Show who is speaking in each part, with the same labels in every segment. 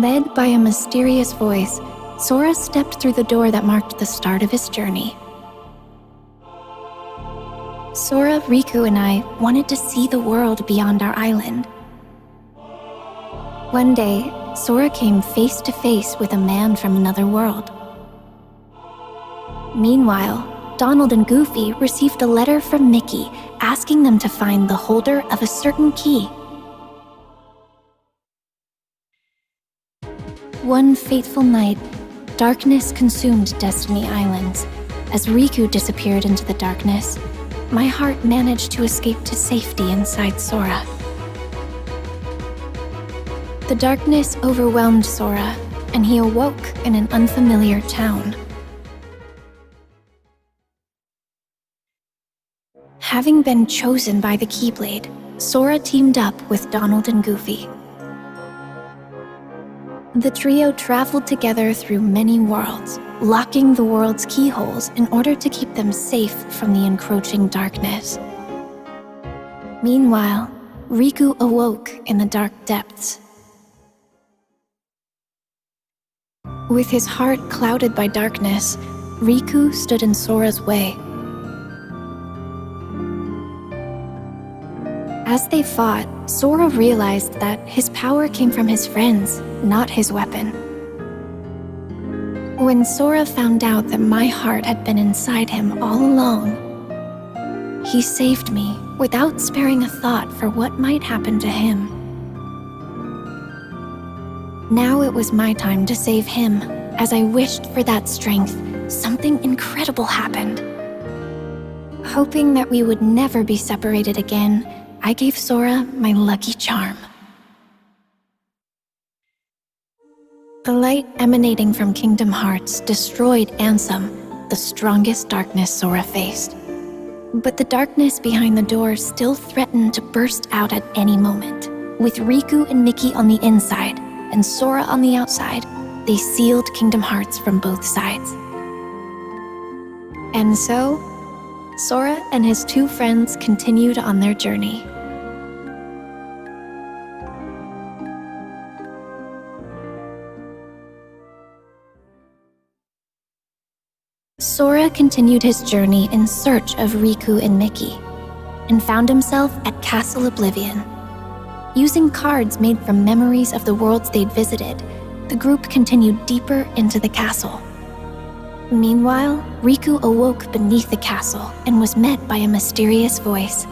Speaker 1: Led by a mysterious voice, Sora stepped through the door that marked the start of his journey. Sora, Riku, and I wanted to see the world beyond our island. One day, Sora came face to face with a man from another world. Meanwhile, Donald and Goofy received a letter from Mickey asking them to find the holder of a certain key. One fateful night, darkness consumed Destiny Islands. As Riku disappeared into the darkness, my heart managed to escape to safety inside Sora. The darkness overwhelmed Sora, and he awoke in an unfamiliar town. Having been chosen by the Keyblade, Sora teamed up with Donald and Goofy. The trio traveled together through many worlds, locking the world's keyholes in order to keep them safe from the encroaching darkness. Meanwhile, Riku awoke in the dark depths. With his heart clouded by darkness, Riku stood in Sora's way. As they fought, Sora realized that his power came from his friends, not his weapon. When Sora found out that my heart had been inside him all along, he saved me without sparing a thought for what might happen to him. Now it was my time to save him. As I wished for that strength, something incredible happened. Hoping that we would never be separated again, I gave Sora my lucky charm. The light emanating from Kingdom Hearts destroyed Ansem, the strongest darkness Sora faced. But the darkness behind the door still threatened to burst out at any moment. With Riku and Mickey on the inside and Sora on the outside, they sealed Kingdom Hearts from both sides. And so, Sora and his two friends continued on their journey. Sora continued his journey in search of Riku and Mickey, and found himself at Castle Oblivion. Using cards made from memories of the worlds they'd visited, the group continued deeper into the castle. Meanwhile, Riku awoke beneath the castle and was met by a mysterious voice.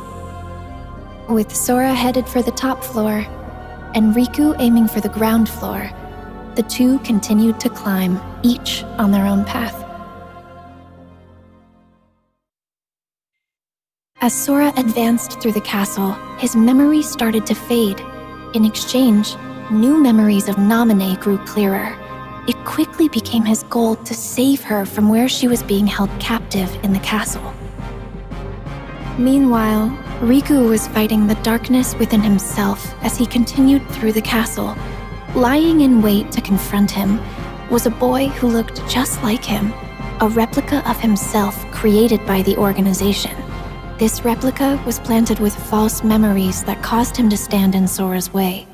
Speaker 1: With Sora headed for the top floor, and Riku aiming for the ground floor, the two continued to climb, each on their own path. As Sora advanced through the castle, his memories started to fade. In exchange, new memories of Naminé grew clearer. It quickly became his goal to save her from where she was being held captive in the castle. Meanwhile, Riku was fighting the darkness within himself as he continued through the castle. Lying in wait to confront him was a boy who looked just like him, a replica of himself created by the organization. This replica was planted with false memories that caused him to stand in Sora's way.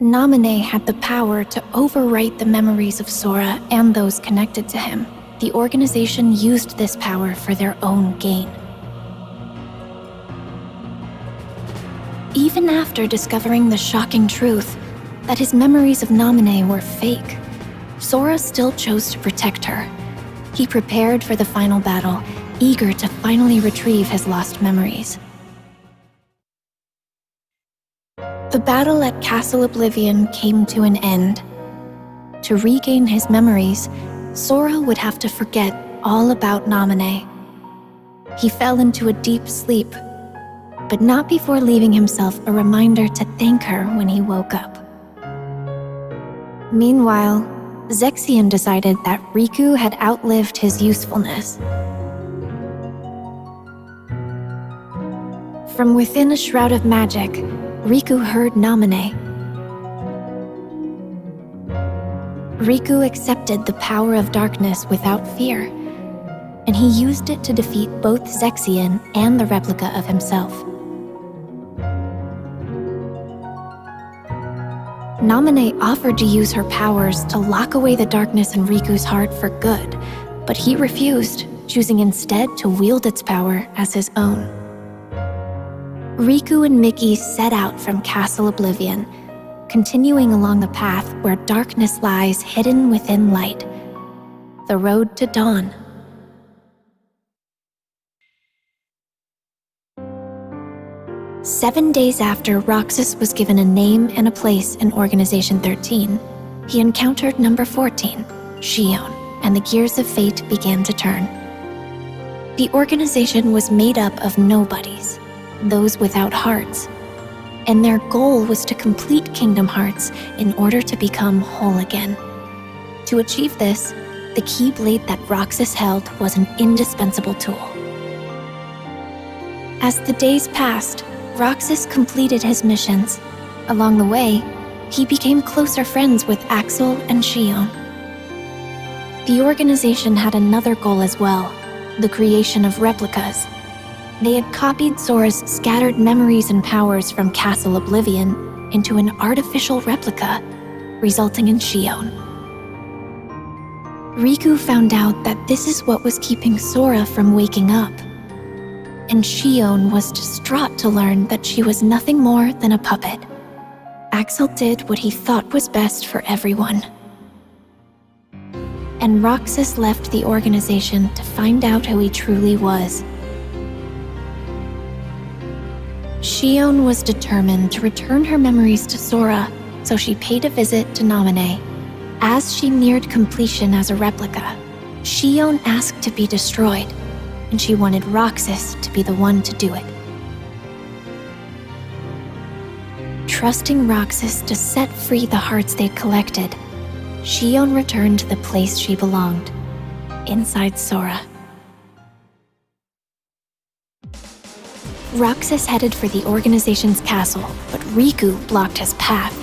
Speaker 1: Naminé had the power to overwrite the memories of Sora and those connected to him. The organization used this power for their own gain. Even after discovering the shocking truth that his memories of Naminé were fake, Sora still chose to protect her. He prepared for the final battle, eager to finally retrieve his lost memories. The battle at Castle Oblivion came to an end. To regain his memories, Sora would have to forget all about Naminé. He fell into a deep sleep, but not before leaving himself a reminder to thank her when he woke up. Meanwhile, Zexion decided that Riku had outlived his usefulness. From within a shroud of magic, Riku heard Naminé. Riku accepted the power of darkness without fear, and he used it to defeat both Zexion and the replica of himself. Naminé offered to use her powers to lock away the darkness in Riku's heart for good, but he refused, choosing instead to wield its power as his own. Riku and Miki set out from Castle Oblivion, continuing along the path where darkness lies hidden within light, the road to dawn. Seven days after Roxas was given a name and a place in Organization 13, he encountered number 14, Shion, and the gears of fate began to turn. The organization was made up of nobodies, those without hearts, and their goal was to complete Kingdom Hearts in order to become whole again. To achieve this, the Keyblade that Roxas held was an indispensable tool. As the days passed, Roxas completed his missions. Along the way, he became closer friends with Axel and Shion. The organization had another goal as well, the creation of replicas. They had copied Sora's scattered memories and powers from Castle Oblivion into an artificial replica, resulting in Shion. Riku found out that this is what was keeping Sora from waking up, and Shion was distraught to learn that she was nothing more than a puppet. Axel did what he thought was best for everyone. And Roxas left the organization to find out who he truly was. Shion was determined to return her memories to Sora, so she paid a visit to Naminé. As she neared completion as a replica, Shion asked to be destroyed, and she wanted Roxas to be the one to do it. Trusting Roxas to set free the hearts they'd collected, Shion returned to the place she belonged, inside Sora. Roxas headed for the organization's castle, but Riku blocked his path.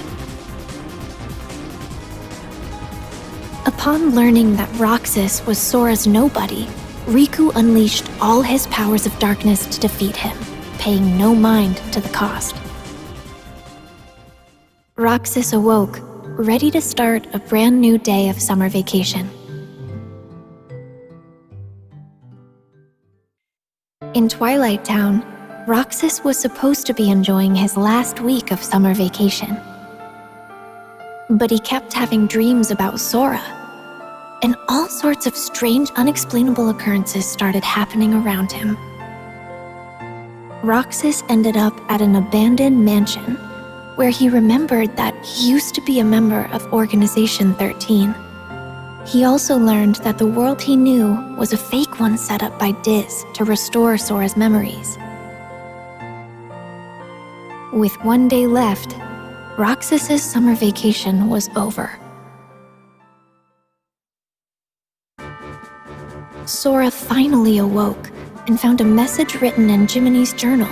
Speaker 1: Upon learning that Roxas was Sora's nobody, Riku unleashed all his powers of darkness to defeat him, paying no mind to the cost. Roxas awoke, ready to start a brand new day of summer vacation. In Twilight Town, Roxas was supposed to be enjoying his last week of summer vacation. But he kept having dreams about Sora, and all sorts of strange, unexplainable occurrences started happening around him. Roxas ended up at an abandoned mansion where he remembered that he used to be a member of Organization 13. He also learned that the world he knew was a fake one set up by Diz to restore Sora's memories. With one day left, Roxas's summer vacation was over. Sora finally awoke and found a message written in Jiminy's journal.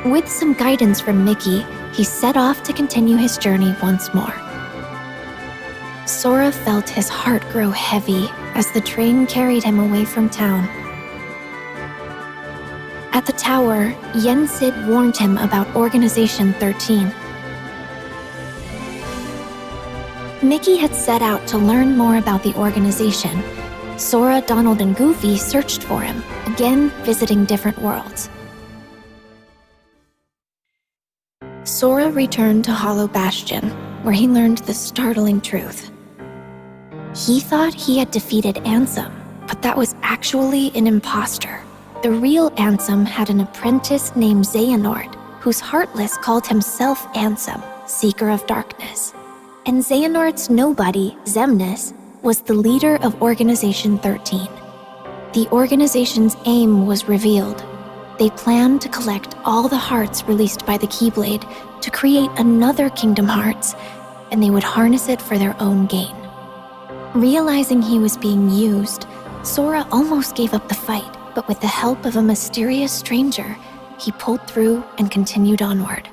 Speaker 1: With some guidance from Miki, he set off to continue his journey once more. Sora felt his heart grow heavy as the train carried him away from town. At the tower, Yensid warned him about Organization 13. Miki had set out to learn more about the organization. Sora, Donald, and Goofy searched for him, again visiting different worlds. Sora returned to Hollow Bastion, where he learned the startling truth. He thought he had defeated Ansem, but that was actually an imposter. The real Ansem had an apprentice named Xehanort, whose Heartless called himself Ansem, Seeker of Darkness. And Xehanort's nobody, Xemnas, was the leader of Organization 13. The organization's aim was revealed. They planned to collect all the hearts released by the Keyblade to create another Kingdom Hearts, and they would harness it for their own gain. Realizing he was being used, Sora almost gave up the fight, but with the help of a mysterious stranger, he pulled through and continued onward.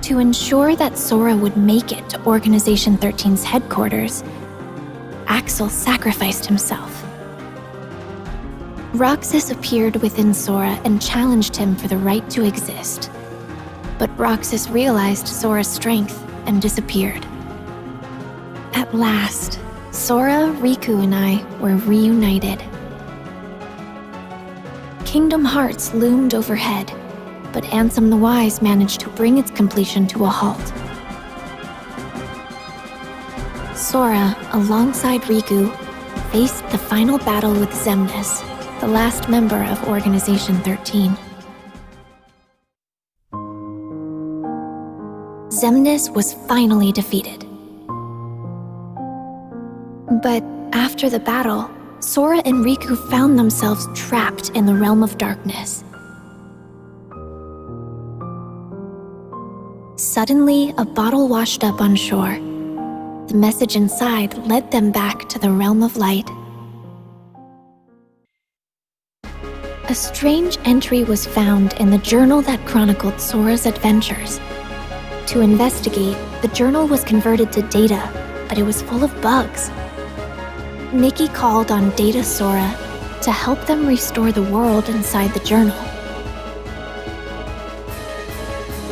Speaker 1: To ensure that Sora would make it to Organization 13's headquarters, Axel sacrificed himself. Roxas appeared within Sora and challenged him for the right to exist. But Roxas realized Sora's strength and disappeared. At last, Sora, Riku, and I were reunited. Kingdom Hearts loomed overhead, but Ansem the Wise managed to bring its completion to a halt. Sora, alongside Riku, faced the final battle with Xemnas, the last member of Organization 13. Xemnas was finally defeated. But after the battle, Sora and Riku found themselves trapped in the realm of darkness. Suddenly, a bottle washed up on shore. The message inside led them back to the realm of light. A strange entry was found in the journal that chronicled Sora's adventures. To investigate, the journal was converted to data, but it was full of bugs. Mickey called on Data Sora to help them restore the world inside the journal.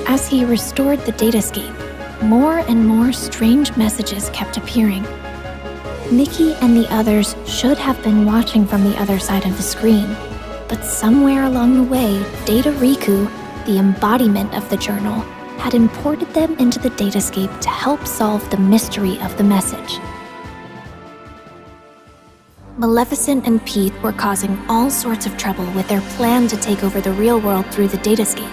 Speaker 1: As he restored the datascape, more and more strange messages kept appearing. Mickey and the others should have been watching from the other side of the screen, but somewhere along the way, Data Riku, the embodiment of the journal, had imported them into the datascape to help solve the mystery of the message. Maleficent and Pete were causing all sorts of trouble with their plan to take over the real world through the datascape.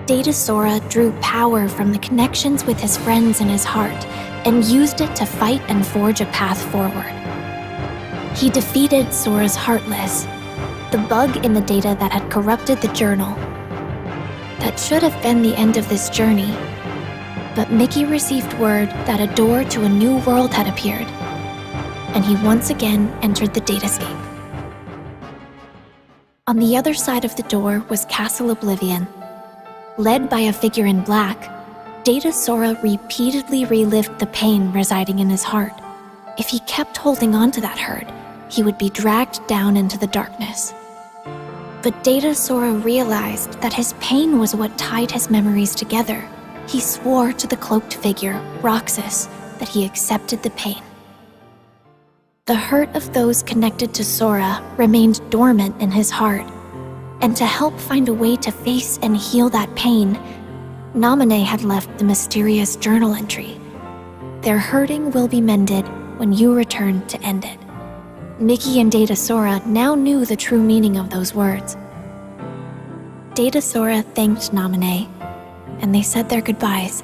Speaker 1: Data Sora drew power from the connections with his friends in his heart and used it to fight and forge a path forward. He defeated Sora's Heartless, the bug in the data that had corrupted the journal. That should have been the end of this journey, but Mickey received word that a door to a new world had appeared, and he once again entered the datascape. On the other side of the door was Castle Oblivion. Led by a figure in black, Data Sora repeatedly relived the pain residing in his heart. If he kept holding on to that hurt, he would be dragged down into the darkness. But Data Sora realized that his pain was what tied his memories together. He swore to the cloaked figure, Roxas, that he accepted the pain. The hurt of those connected to Sora remained dormant in his heart, and to help find a way to face and heal that pain, Naminé had left the mysterious journal entry. Their hurting will be mended when you return to end it. Mickey and Data Sora now knew the true meaning of those words. Data Sora thanked Naminé, and they said their goodbyes.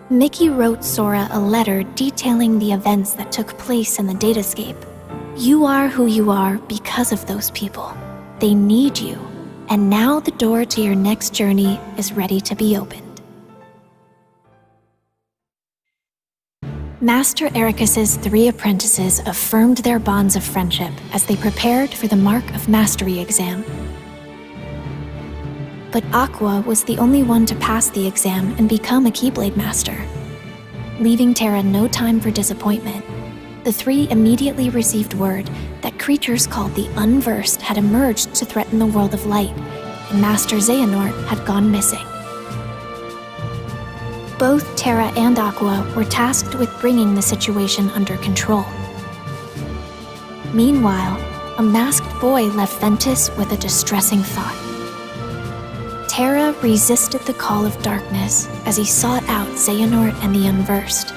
Speaker 1: Mickey wrote Sora a letter detailing the events that took place in the datascape. You are who you are because of those people. They need you, and now the door to your next journey is ready to be opened. Master Ericus's 3 apprentices affirmed their bonds of friendship as they prepared for the Mark of Mastery exam. But Aqua was the only one to pass the exam and become a Keyblade Master. Leaving Terra no time for disappointment, the 3 immediately received word that creatures called the Unversed had emerged to threaten the world of light, and Master Xehanort had gone missing. Both Terra and Aqua were tasked with bringing the situation under control. Meanwhile, a masked boy left Ventus with a distressing thought. Terra resisted the call of darkness as he sought out Xehanort and the Unversed.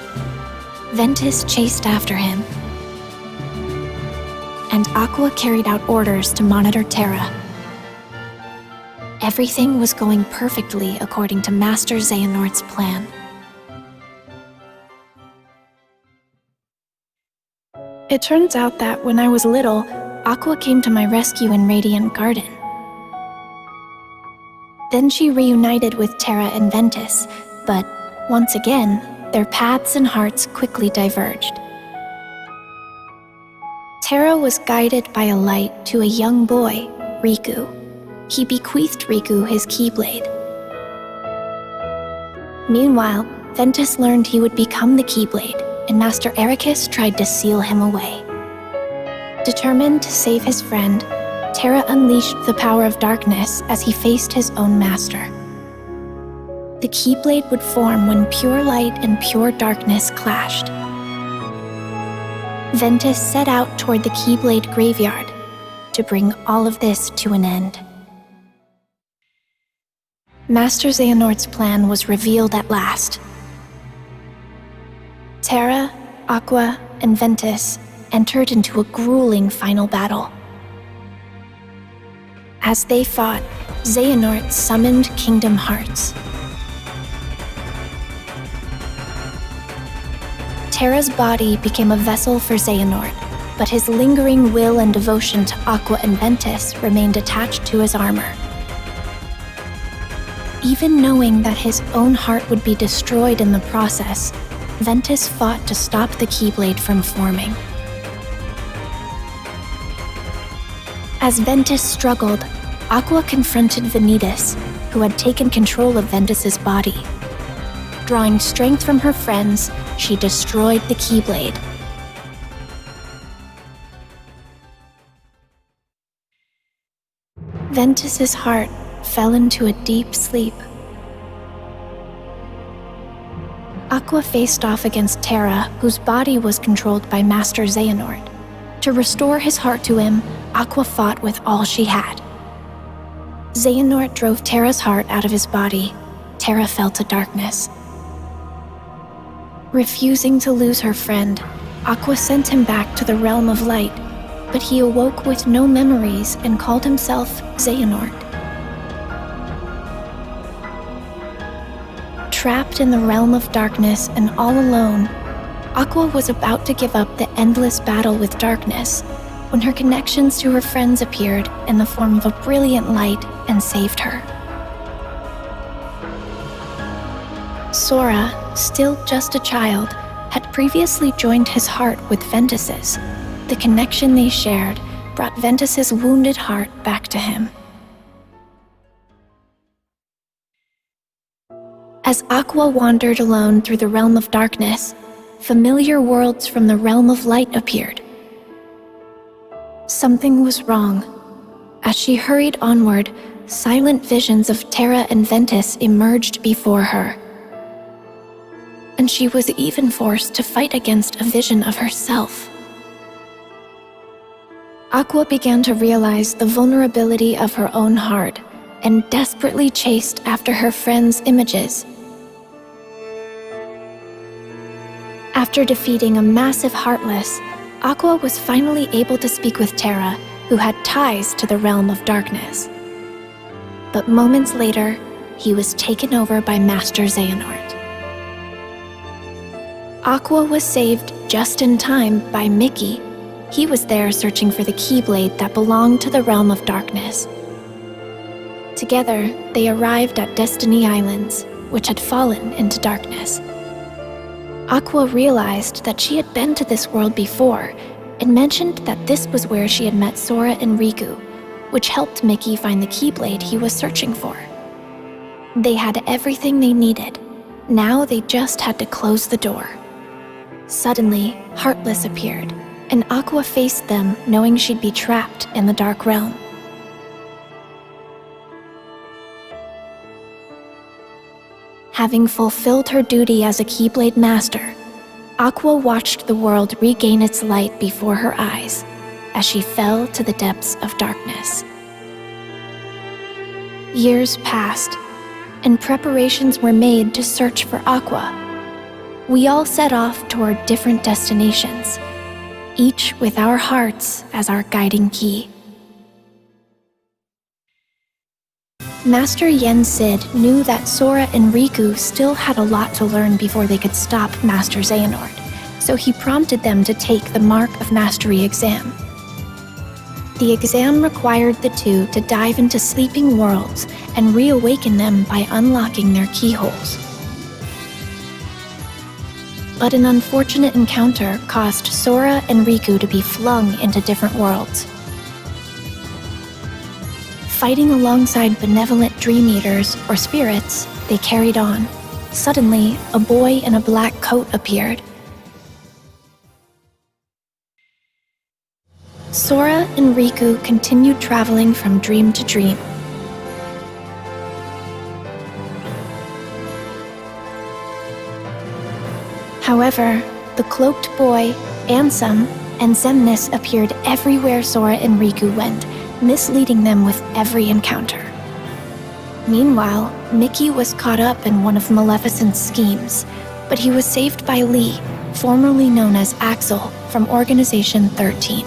Speaker 1: Ventus chased after him, and Aqua carried out orders to monitor Terra. Everything was going perfectly according to Master Xehanort's plan. It turns out that when I was little, Aqua came to my rescue in Radiant Garden. Then she reunited with Terra and Ventus, but once again, their paths and hearts quickly diverged. Terra was guided by a light to a young boy, Riku. He bequeathed Riku his Keyblade. Meanwhile, Ventus learned he would become the Keyblade, and Master Ericus tried to seal him away. Determined to save his friend, Terra unleashed the power of darkness as he faced his own master. The Keyblade would form when pure light and pure darkness clashed. Ventus set out toward the Keyblade graveyard to bring all of this to an end. Master Xehanort's plan was revealed at last. Terra, Aqua, and Ventus entered into a grueling final battle. As they fought, Xehanort summoned Kingdom Hearts. Terra's body became a vessel for Xehanort, but his lingering will and devotion to Aqua and Ventus remained attached to his armor. Even knowing that his own heart would be destroyed in the process, Ventus fought to stop the Keyblade from forming. As Ventus struggled, Aqua confronted Vanitas, who had taken control of Ventus's body. Drawing strength from her friends, she destroyed the Keyblade. Ventus's heart fell into a deep sleep. Aqua faced off against Terra, whose body was controlled by Master Xehanort. To restore his heart to him, Aqua fought with all she had. Xehanort drove Terra's heart out of his body. Terra fell to darkness. Refusing to lose her friend, Aqua sent him back to the realm of light, but he awoke with no memories and called himself Xehanort. Trapped in the realm of darkness and all alone, Aqua was about to give up the endless battle with darkness when her connections to her friends appeared in the form of a brilliant light and saved her. Sora, still just a child, had previously joined his heart with Ventus's. The connection they shared brought Ventus's wounded heart back to him. As Aqua wandered alone through the realm of darkness, familiar worlds from the realm of light appeared. Something was wrong. As she hurried onward, silent visions of Terra and Ventus emerged before her. And she was even forced to fight against a vision of herself. Aqua began to realize the vulnerability of her own heart and desperately chased after her friends' images. After defeating a massive Heartless, Aqua was finally able to speak with Terra, who had ties to the realm of darkness. But moments later, he was taken over by Master Xehanort. Aqua was saved just in time by Mickey. He was there searching for the Keyblade that belonged to the realm of darkness. Together, they arrived at Destiny Islands, which had fallen into darkness. Aqua realized that she had been to this world before and mentioned that this was where she had met Sora and Riku, which helped Mickey find the Keyblade he was searching for. They had everything they needed. Now they just had to close the door. Suddenly, Heartless appeared, and Aqua faced them knowing she'd be trapped in the Dark Realm. Having fulfilled her duty as a Keyblade Master, Aqua watched the world regain its light before her eyes as she fell to the depths of darkness. Years passed, and preparations were made to search for Aqua. We all set off toward different destinations, each with our hearts as our guiding key. Master Yen Sid knew that Sora and Riku still had a lot to learn before they could stop Master Xehanort, so he prompted them to take the Mark of Mastery exam. The exam required the two to dive into sleeping worlds and reawaken them by unlocking their keyholes. But an unfortunate encounter caused Sora and Riku to be flung into different worlds. Fighting alongside benevolent Dream Eaters, or spirits, they carried on. Suddenly, a boy in a black coat appeared. Sora and Riku continued traveling from dream to dream. However, the cloaked boy, Ansem, and Xemnas appeared everywhere Sora and Riku went, misleading them with every encounter. Meanwhile, Mickey was caught up in one of Maleficent's schemes, but he was saved by Lee, formerly known as Axel, from Organization 13.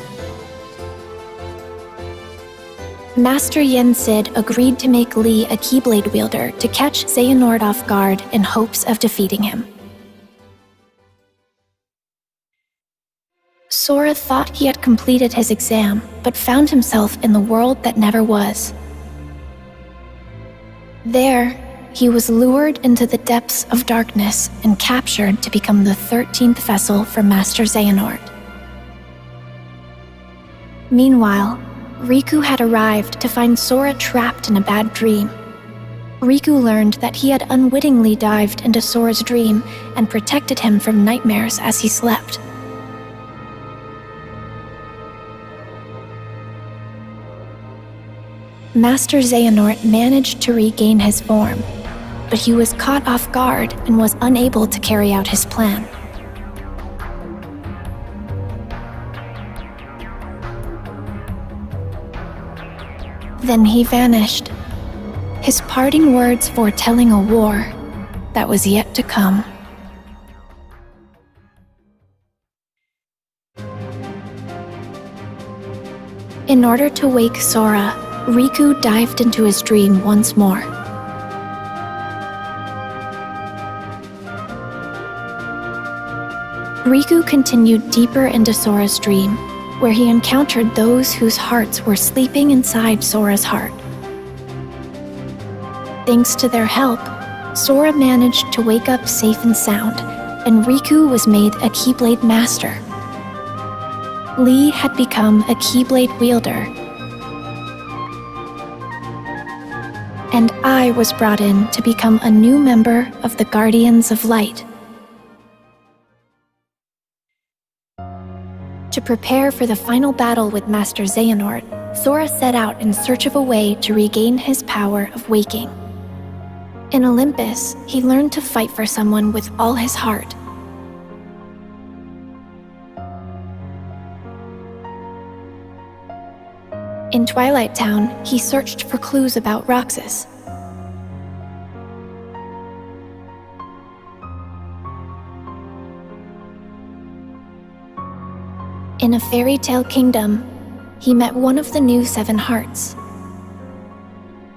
Speaker 1: Master Yen Sid agreed to make Lee a Keyblade wielder to catch Xehanort off guard in hopes of defeating him. Sora thought he had completed his exam, but found himself in the world that never was. There, he was lured into the depths of darkness and captured to become the 13th vessel for Master Xehanort. Meanwhile, Riku had arrived to find Sora trapped in a bad dream. Riku learned that he had unwittingly dived into Sora's dream and protected him from nightmares as he slept. Master Xehanort managed to regain his form, but he was caught off guard and was unable to carry out his plan. Then he vanished, his parting words foretelling a war that was yet to come. In order to wake Sora, Riku dived into his dream once more. Riku continued deeper into Sora's dream, where he encountered those whose hearts were sleeping inside Sora's heart. Thanks to their help, Sora managed to wake up safe and sound, and Riku was made a Keyblade Master. Lee had become a Keyblade wielder, and I was brought in to become a new member of the Guardians of Light. To prepare for the final battle with Master Xehanort, Sora set out in search of a way to regain his power of waking. In Olympus, he learned to fight for someone with all his heart. In Twilight Town, he searched for clues about Roxas. In a fairy tale kingdom, he met one of the new 7 hearts.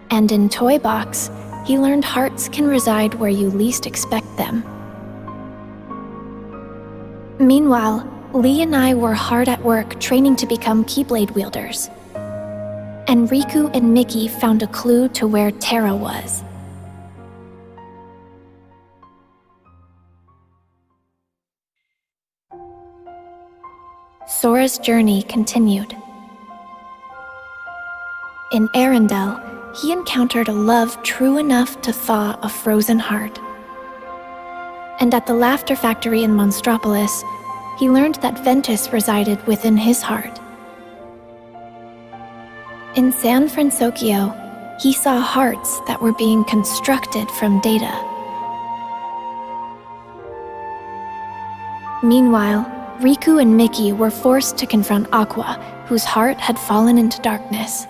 Speaker 1: And in Toy Box, he learned hearts can reside where you least expect them. Meanwhile, Lee and I were hard at work training to become Keyblade wielders. And Riku and Mickey found a clue to where Terra was. Sora's journey continued. In Arendelle, he encountered a love true enough to thaw a frozen heart. And at the Laughter Factory in Monstropolis, he learned that Ventus resided within his heart. In San Francisco, he saw hearts that were being constructed from data. Meanwhile, Riku and Mickey were forced to confront Aqua, whose heart had fallen into darkness.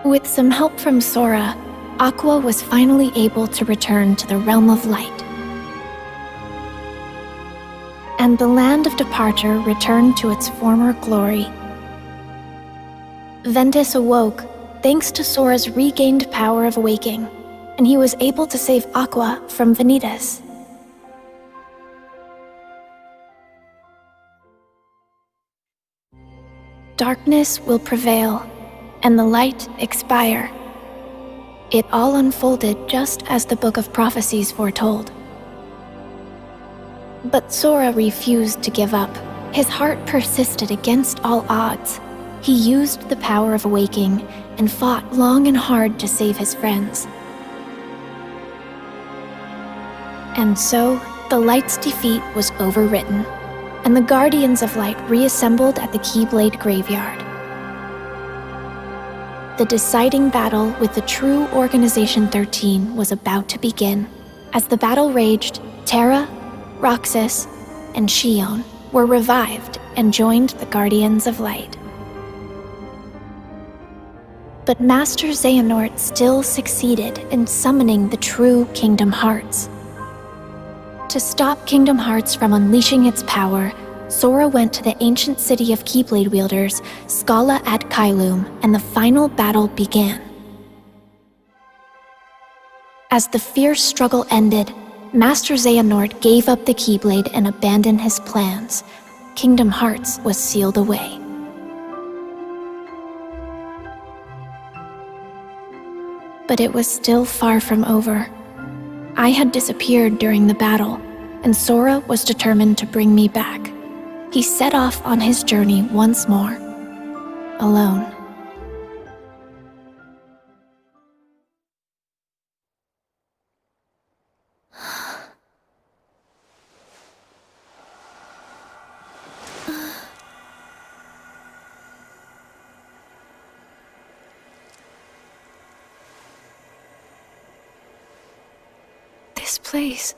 Speaker 1: With some help from Sora, Aqua was finally able to return to the realm of light. And the land of departure returned to its former glory. Ventus awoke thanks to Sora's regained power of waking, and he was able to save Aqua from Vanitas. Darkness will prevail, and the light expire. It all unfolded just as the Book of Prophecies foretold. But Sora refused to give up. His heart persisted against all odds. He used the power of awaking and fought long and hard to save his friends. And so, the Light's defeat was overwritten, and the Guardians of Light reassembled at the Keyblade Graveyard. The deciding battle with the true Organization 13 was about to begin. As the battle raged, Terra, Roxas, and Xion were revived and joined the Guardians of Light. But Master Xehanort still succeeded in summoning the true Kingdom Hearts. To stop Kingdom Hearts from unleashing its power, Sora went to the ancient city of Keyblade wielders, Scala ad Caelum, and the final battle began. As the fierce struggle ended, Master Xehanort gave up the Keyblade and abandoned his plans. Kingdom Hearts was sealed away. But it was still far from over. I had disappeared during the battle, and Sora was determined to bring me back. He set off on his journey once more, alone. This place.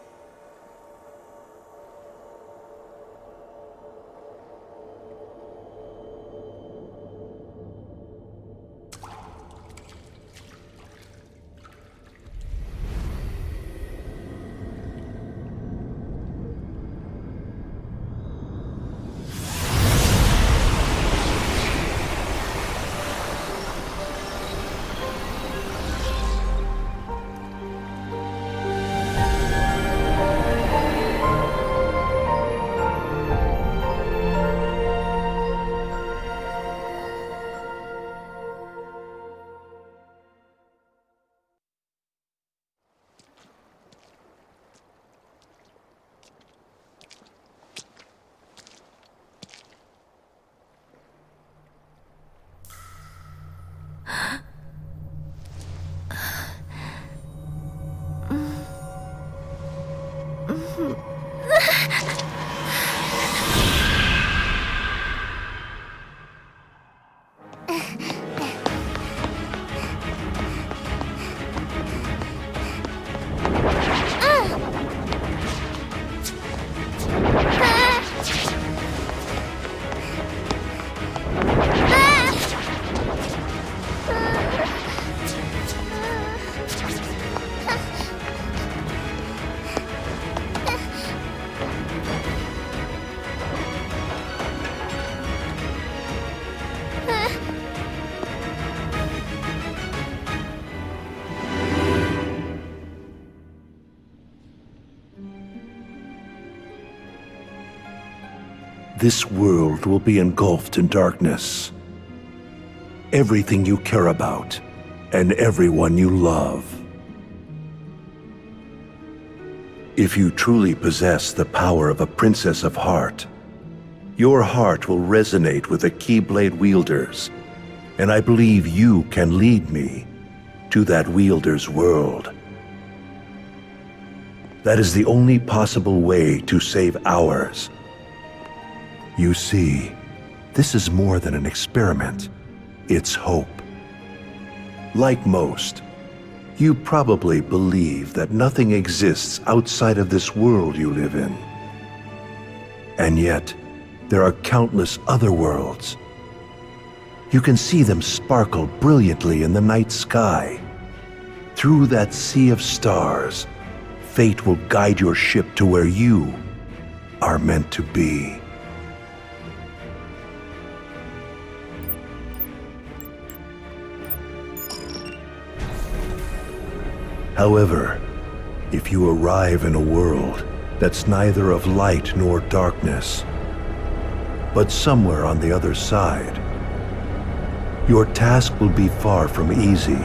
Speaker 2: This world will be engulfed in darkness. Everything you care about, and everyone you love. If you truly possess the power of a Princess of Heart, your heart will resonate with the Keyblade wielders, and I believe you can lead me to that wielder's world. That is the only possible way to save ours. You see, this is more than an experiment. It's hope. Like most, you probably believe that nothing exists outside of this world you live in. And yet, there are countless other worlds. You can see them sparkle brilliantly in the night sky. Through that sea of stars, fate will guide your ship to where you are meant to be. However, if you arrive in a world that's neither of light nor darkness, but somewhere on the other side, your task will be far from easy.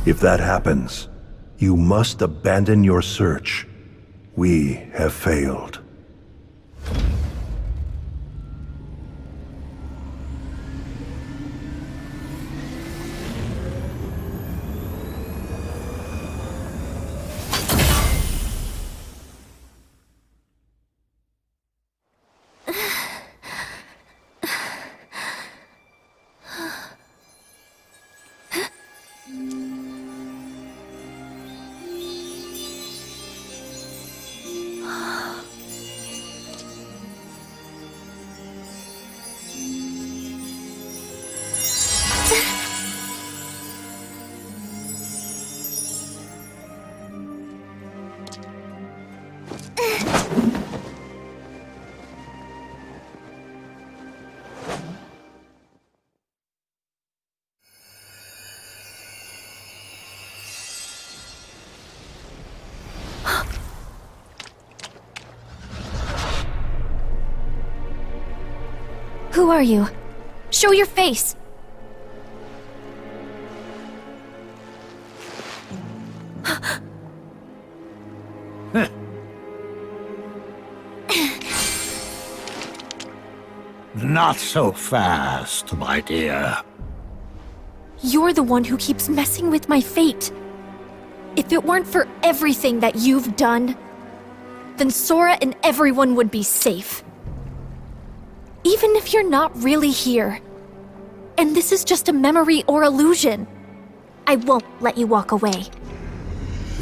Speaker 2: If that happens, you must abandon your search. We have failed.
Speaker 1: Who are you? Show your face!
Speaker 3: Not so fast, my dear.
Speaker 1: You're the one who keeps messing with my fate. If it weren't for everything that you've done, then Sora and everyone would be safe. Even if you're not really here, and this is just a memory or illusion, I won't let you walk away.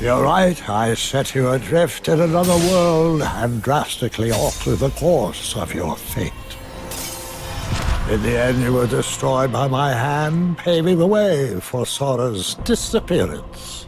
Speaker 3: You're right, I set you adrift in another world and drastically alter the course of your fate. In the end, you were destroyed by my hand, paving the way for Sora's disappearance.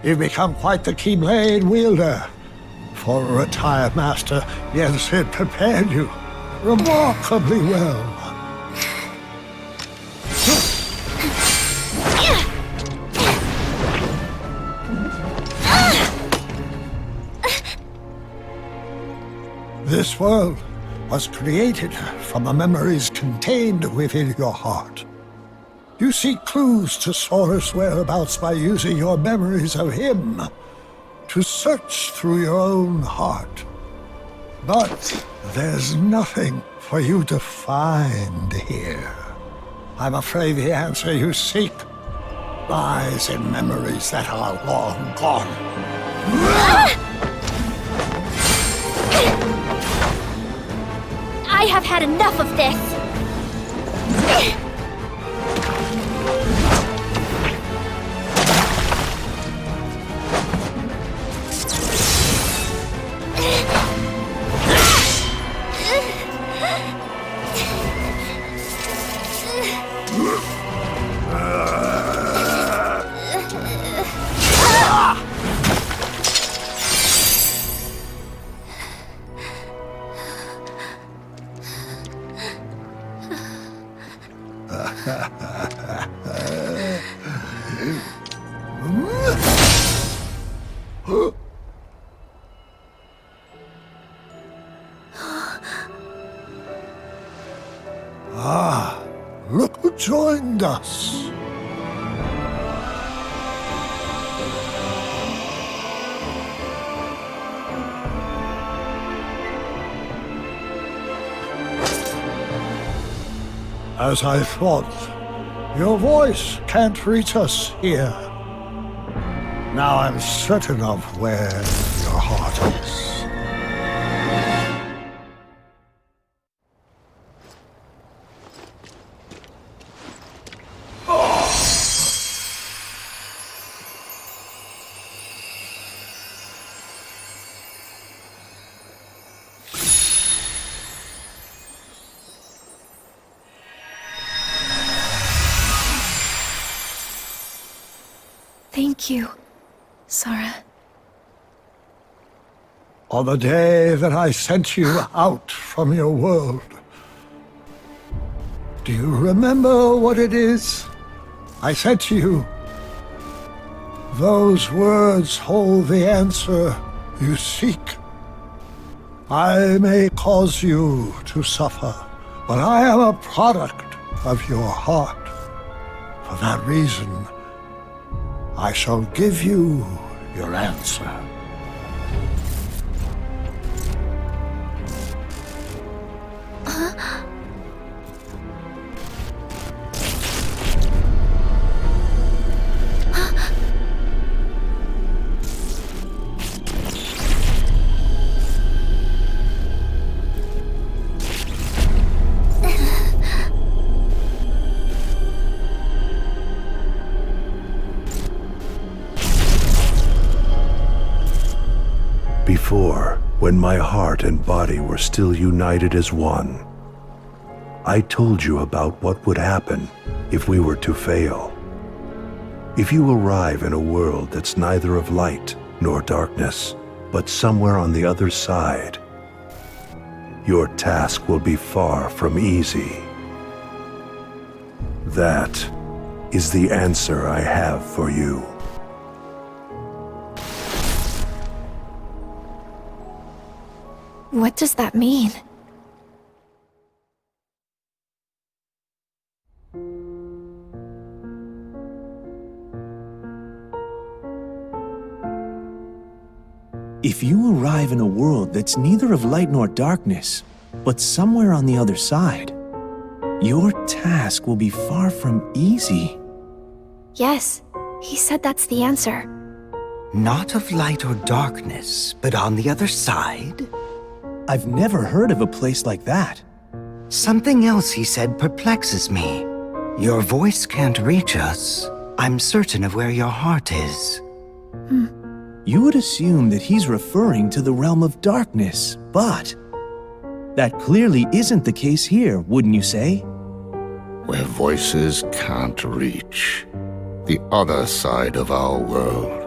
Speaker 3: You've become quite the Keyblade wielder. For a retired master, yes, it prepared you remarkably well. This world was created from the memories contained within your heart. You seek clues to Sora's whereabouts by using your memories of him to search through your own heart. But there's nothing for you to find here. I'm afraid the answer you seek lies in memories that are long gone.
Speaker 1: I have had enough of this!
Speaker 3: Look who joined us. As I thought, your voice can't reach us here. Now I'm certain of where your heart is.
Speaker 1: Thank you, Sora.
Speaker 3: On the day that I sent you out from your world, do you remember what it is I said to you? Those words hold the answer you seek. I may cause you to suffer, but I am a product of your heart. For that reason, I shall give you your answer.
Speaker 2: Before, when my heart and body were still united as one, I told you about what would happen if we were to fail. If you arrive in a world that's neither of light nor darkness, but somewhere on the other side, your task will be far from easy. That is the answer I have for you.
Speaker 1: What does that mean?
Speaker 4: If you arrive in a world that's neither of light nor darkness, but somewhere on the other side, your task will be far from easy.
Speaker 1: Yes, he said that's the answer.
Speaker 5: Not of light or darkness, but on the other side?
Speaker 4: I've never heard of a place like that.
Speaker 5: Something else he said perplexes me. Your voice can't reach us. I'm certain of where your heart is.
Speaker 4: You would assume that he's referring to the realm of darkness, but that clearly isn't the case here, wouldn't you say?
Speaker 6: Where voices can't reach. The other side of our world.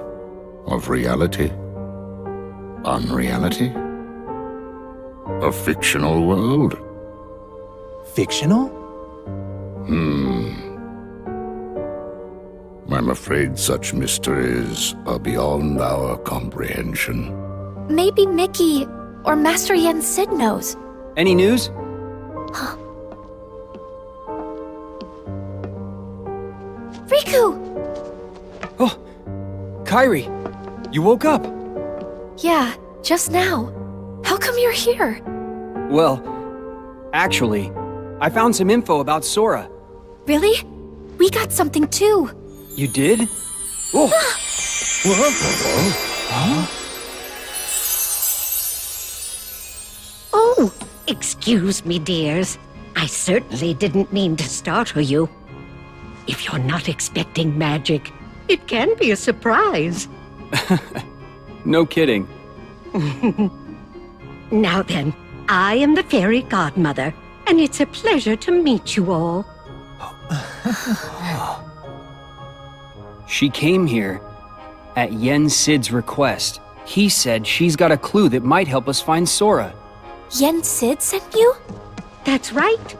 Speaker 6: Of reality. Unreality. A fictional world.
Speaker 4: Fictional?
Speaker 6: I'm afraid such mysteries are beyond our comprehension.
Speaker 1: Maybe Mickey or Master Yen Sid knows.
Speaker 7: Any news?
Speaker 1: Riku!
Speaker 7: Oh, Kairi, you woke up.
Speaker 1: Yeah, just now. How come you're here?
Speaker 7: Well, actually, I found some info about Sora.
Speaker 1: Really? We got something too.
Speaker 7: You did? Oh!
Speaker 8: Oh, excuse me, dears. I certainly didn't mean to startle you. If you're not expecting magic, it can be a surprise.
Speaker 7: No kidding.
Speaker 8: Now then, I am the fairy godmother, and it's a pleasure to meet you all.
Speaker 7: She came here at Yen Sid's request. He said she's got a clue that might help us find Sora.
Speaker 1: Yen Sid sent you?
Speaker 8: That's right.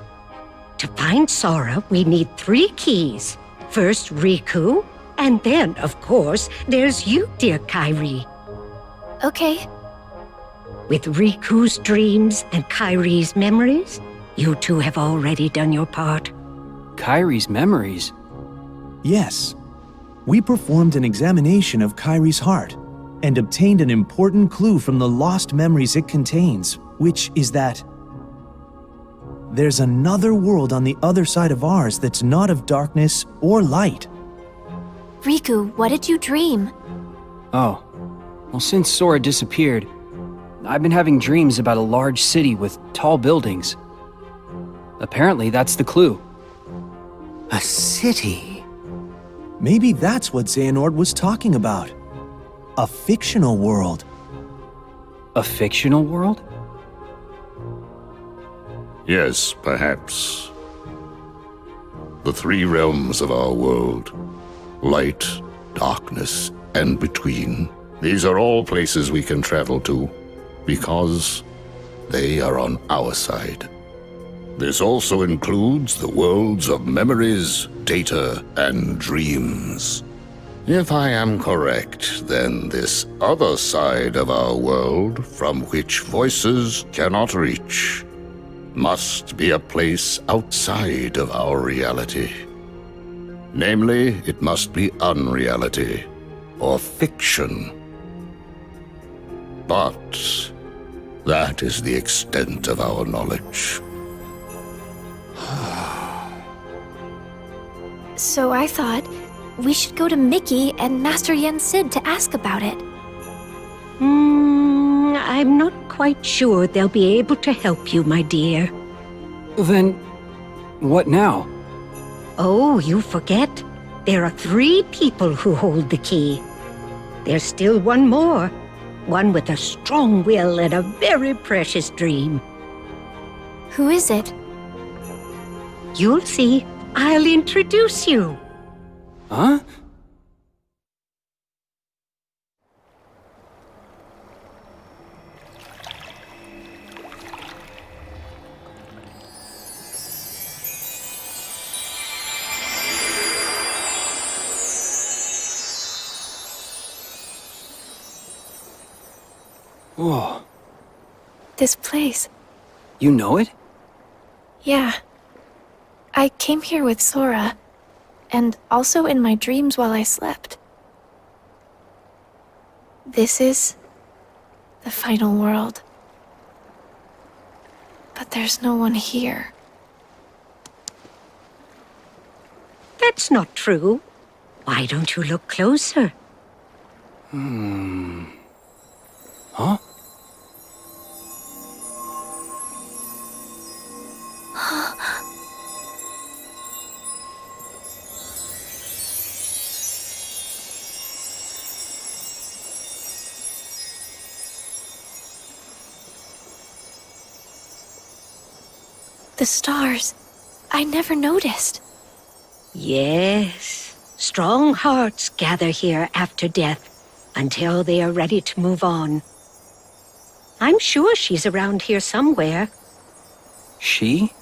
Speaker 8: To find Sora, we need 3 keys. First, Riku, and then, of course, there's you, dear Kairi.
Speaker 1: Okay.
Speaker 8: With Riku's dreams and Kairi's memories, you two have already done your part.
Speaker 7: Kairi's memories?
Speaker 4: Yes. We performed an examination of Kairi's heart and obtained an important clue from the lost memories it contains, which is that there's another world on the other side of ours that's not of darkness or light.
Speaker 1: Riku, what did you dream?
Speaker 7: Oh. Well, since Sora disappeared, I've been having dreams about a large city with tall buildings. Apparently, that's the clue.
Speaker 5: A city?
Speaker 4: Maybe that's what Xehanort was talking about. A fictional world.
Speaker 7: A fictional world?
Speaker 6: Yes, perhaps. The 3 realms of our world. Light, darkness, and between. These are all places we can travel to, because they are on our side. This also includes the worlds of memories, data, and dreams. If I am correct, then this other side of our world, from which voices cannot reach, must be a place outside of our reality. Namely, it must be unreality, or fiction. But that is the extent of our knowledge.
Speaker 1: So I thought we should go to Mickey and Master Yen Sid to ask about it.
Speaker 8: I'm not quite sure they'll be able to help you, my dear.
Speaker 7: Then, what now?
Speaker 8: Oh, you forget. There are 3 people who hold the key. There's still one more. One with a strong will and a very precious dream.
Speaker 1: Who is it?
Speaker 8: You'll see. I'll introduce you.
Speaker 7: Huh? Whoa.
Speaker 1: This place.
Speaker 7: You know it?
Speaker 1: Yeah. I came here with Sora, and also in my dreams while I slept. This is the final world. But there's no one here.
Speaker 8: That's not true. Why don't you look closer?
Speaker 7: Huh?
Speaker 1: The stars. I never noticed.
Speaker 8: Yes. Strong hearts gather here after death until they are ready to move on. I'm sure she's around here somewhere.
Speaker 7: She?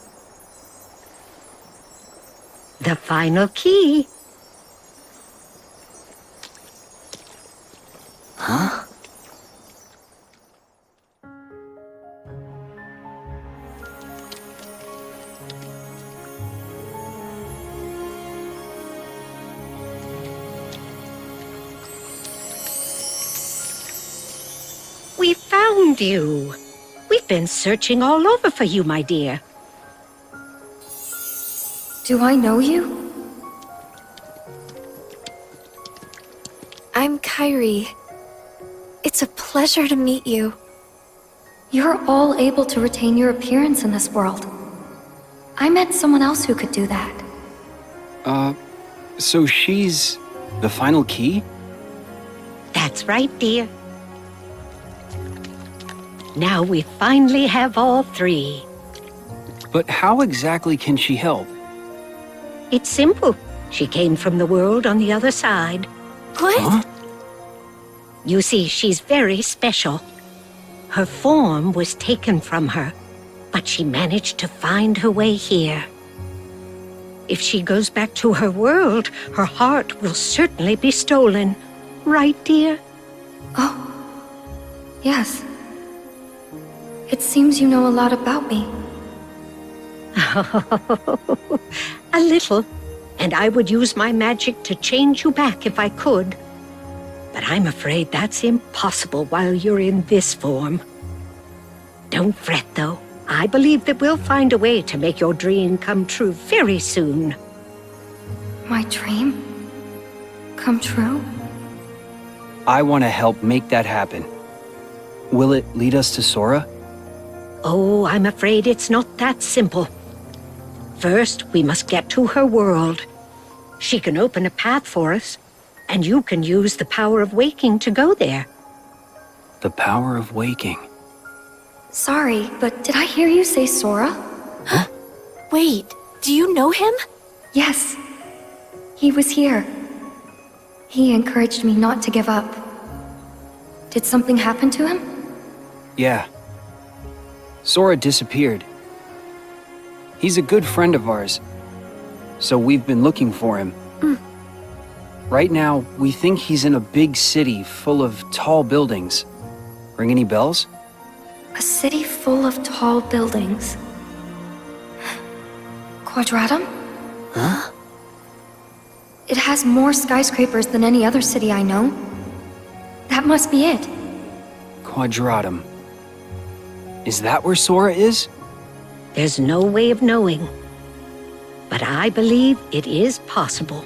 Speaker 8: The final key.
Speaker 7: Huh?
Speaker 8: We found you. We've been searching all over for you, my dear.
Speaker 1: Do I know you? I'm Kairi. It's a pleasure to meet you. You're all able to retain your appearance in this world. I met someone else who could do that.
Speaker 7: So she's the final key?
Speaker 8: That's right, dear. Now we finally have all three.
Speaker 7: But how exactly can she help?
Speaker 8: It's simple. She came from the world on the other side.
Speaker 1: What?
Speaker 7: Huh?
Speaker 8: You see, she's very special. Her form was taken from her, but she managed to find her way here. If she goes back to her world, her heart will certainly be stolen. Right, dear?
Speaker 1: Oh. Yes. It seems you know a lot about me.
Speaker 8: A little, and I would use my magic to change you back if I could. But I'm afraid that's impossible while you're in this form. Don't fret, though. I believe that we'll find a way to make your dream come true very soon.
Speaker 1: My dream? Come true?
Speaker 7: I want to help make that happen. Will it lead us to Sora?
Speaker 8: Oh, I'm afraid it's not that simple. First, we must get to her world. She can open a path for us, and you can use the power of waking to go there.
Speaker 7: The power of waking.
Speaker 1: Sorry, but did I hear you say Sora?
Speaker 7: Huh?
Speaker 1: Wait, do you know him? Yes. He was here. He encouraged me not to give up. Did something happen to him?
Speaker 7: Yeah. Sora disappeared. He's a good friend of ours, so we've been looking for him. Right now, we think he's in a big city full of tall buildings. Ring any bells?
Speaker 1: A city full of tall buildings. Quadratum?
Speaker 7: Huh?
Speaker 1: It has more skyscrapers than any other city I know. That must be it.
Speaker 7: Quadratum. Is that where Sora is?
Speaker 8: There's no way of knowing. But I believe it is possible.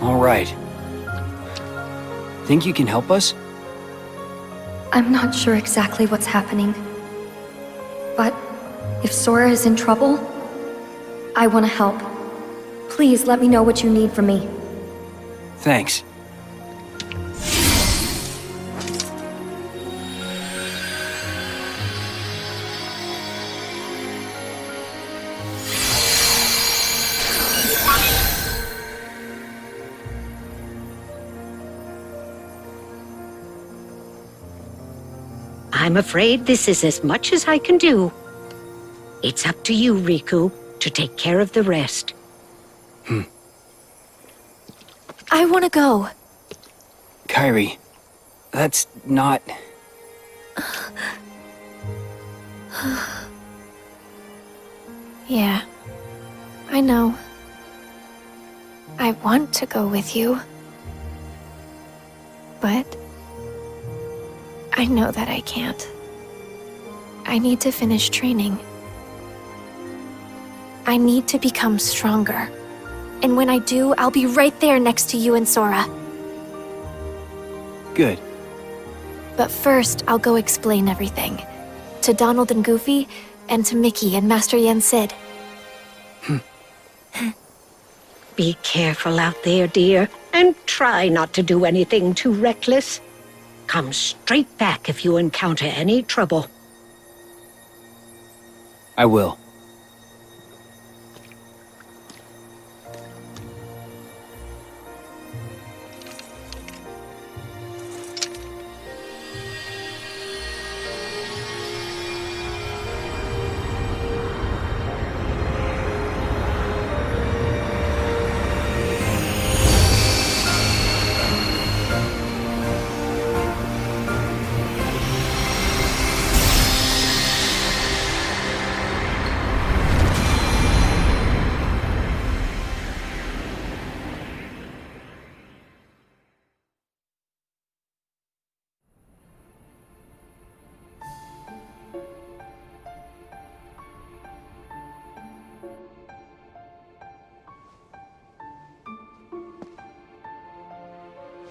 Speaker 7: All right. Think you can help us?
Speaker 1: I'm not sure exactly what's happening. But if Sora is in trouble, I want to help. Please let me know what you need from me.
Speaker 7: Thanks.
Speaker 8: I'm afraid this is as much as I can do. It's up to you, Riku, to take care of the rest.
Speaker 1: I want to go.
Speaker 7: Kairi, that's not...
Speaker 1: Yeah, I know. I want to go with you. But I know that I can't. I need to finish training. I need to become stronger. And when I do, I'll be right there next to you and Sora.
Speaker 7: Good.
Speaker 1: But first, I'll go explain everything. To Donald and Goofy, and to Mickey and Master Yen Sid.
Speaker 8: Be careful out there, dear, and try not to do anything too reckless. Come straight back if you encounter any trouble.
Speaker 7: I will.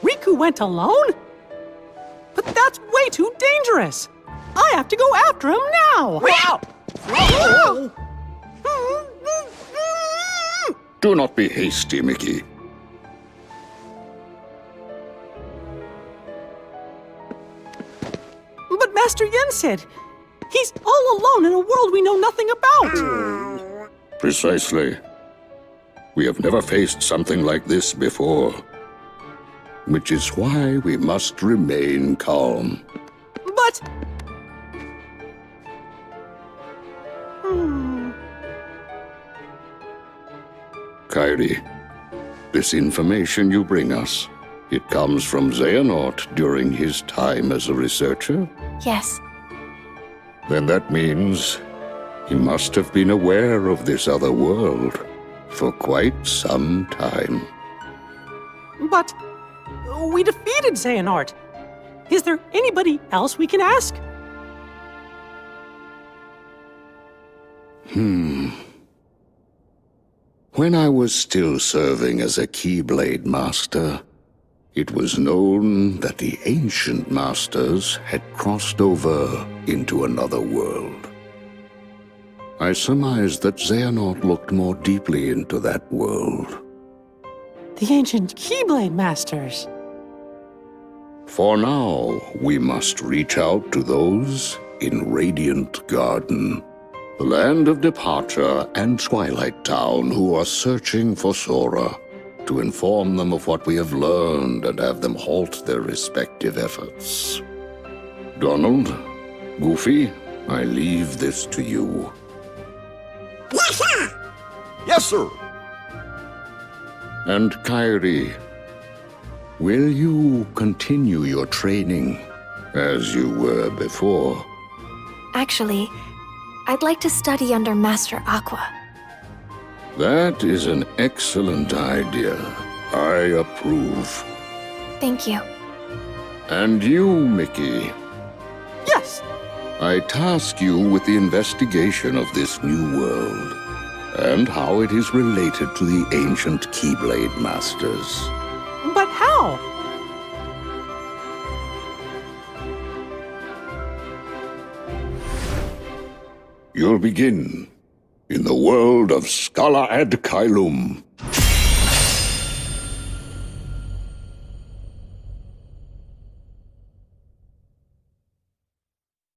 Speaker 9: Riku went alone? But that's way too dangerous! I have to go after him now! Wow!
Speaker 6: Do not be hasty, Mickey.
Speaker 9: But Master Yen said, he's all alone in a world we know nothing about!
Speaker 6: Precisely. We have never faced something like this before. Which is why we must remain calm.
Speaker 9: But...
Speaker 6: Kairi, this information you bring us, it comes from Xehanort during his time as a researcher?
Speaker 1: Yes.
Speaker 6: Then that means he must have been aware of this other world for quite some time.
Speaker 9: But... we defeated Xehanort. Is there anybody else we can ask?
Speaker 6: When I was still serving as a Keyblade Master, it was known that the ancient masters had crossed over into another world. I surmised that Xehanort looked more deeply into that world.
Speaker 9: The ancient Keyblade Masters.
Speaker 6: For now, we must reach out to those in Radiant Garden, the land of departure and Twilight Town, who are searching for Sora, to inform them of what we have learned and have them halt their respective efforts. Donald, Goofy, I leave this to you.
Speaker 3: Yes, sir!
Speaker 2: Yes, sir.
Speaker 6: And Kairi, will you continue your training as you were before?
Speaker 1: Actually, I'd like to study under Master Aqua.
Speaker 6: That is an excellent idea. I approve.
Speaker 1: Thank you.
Speaker 6: And you, Mickey,
Speaker 9: Yes!
Speaker 6: I task you with the investigation of this new world and how it is related to the ancient Keyblade Masters.
Speaker 9: But how?
Speaker 6: You'll begin in the world of Scala ad Caelum,